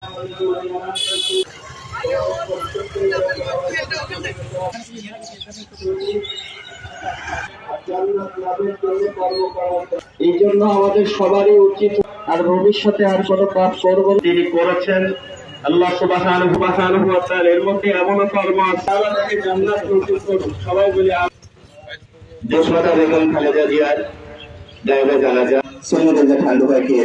এই জন্য আমাদের সবারই উচিত আর ভবিষ্যতে আর কোনো পাপ করব তিনি করেছেন আল্লাহ সুবহানাহু ওয়া তাআলা এর মধ্যে এমনও কর্ম আছে আল্লাহ তাকে জান্নাত নসিব করুন। সবাই বলি দেশমাতা বেগম খালেদা জিয়ার জায়গা জানাজা সৈয়দ ঠান্ডু ভাইকে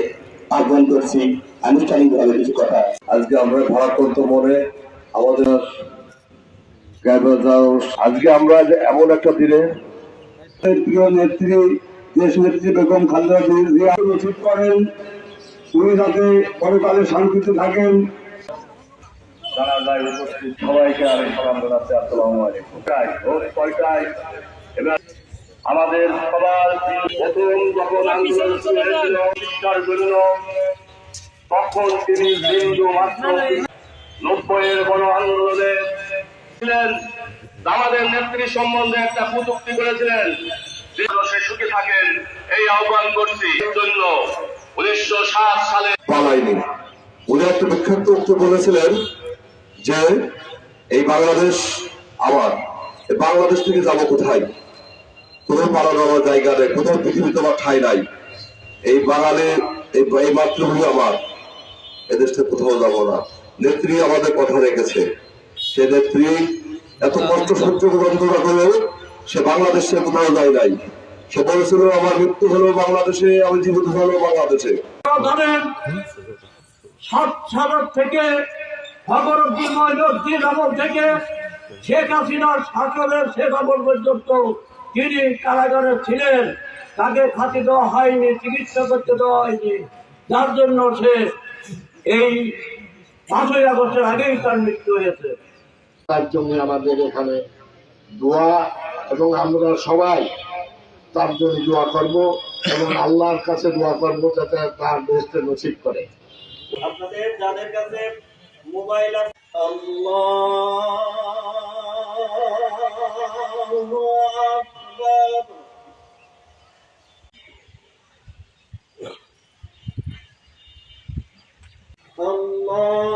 আহ্বান করছি আনুষ্ঠানিকভাবে কিছু কথা। আজকে আমরা ভারাক্রান্ত মনে আমাদের আজকে আমরা এমন একটা দিনে প্রিয় নেত্রী দেশ নেত্রী বেগম খালেদা জিয়া নসিব করেন, উনি যাতে পরকালে শান্তিতে থাকেন। জানাজায় উপস্থিত সবাইকে আমি সালাম জানাচ্ছি, আসসালামু আলাইকুম। এবার আমাদের সবার প্রথম যখন আন্দোলন শুরু হয়েছিল শিক্ষার জন্য, তখন তিনি হিন্দু মাত্র 90-এর গণ আন্দোলনে ছিলেন। আমাদের নেত্রী সম্বন্ধে একটা কটূক্তি করেছিলেন, সে সুখে থাকেন এই আহ্বান করছি জন্য। 1907 সালে পালাইনি উনি একটা বিখ্যাত উক্তি বলেছিলেন যে এই বাংলাদেশ আমার, এই বাংলাদেশ থেকে যাবো কোথায়? কোথাও পালানো আমার জায়গা নেই, কোথাও পৃথিবীতে আমার ঠাঁই নাই। এই বাঙালি এই মাতৃভূমি আমার, এদেশে কোথাও যাবো না। নেত্রী আমাদের কথা রেখেছে, সে নেত্রী এত কষ্ট সহ্য যন্ত্রণা করেও সে বাংলাদেশে কোথাও যায় নাই। সে বলেছিল আমার মৃত্যু হলো বাংলাদেশে, আমি জীবিত হলো বাংলাদেশে। থেকে আমল থেকে শেখ হাসিনার শাসনের শেষ আমল পর্যন্ত তিনি কারাগারে ছিলেন, তাকে খাতি দেওয়া হয়নি, চিকিৎসা করতে দেওয়া হয়নি, যার জন্য সে এই 5ই আগস্টের আগেই তার মৃত্যু হয়েছে। তার জন্য আমাদের এখানে দোয়া এবং আমরা সবাই তার জন্য দোয়া করব এবং আল্লাহর কাছে দোয়া করব যাতে তার বেহেশতে নসিব করে। আপনাদের যাদের কাছে মোবাইল আছে আল্লাহু আকবার আল্লাহু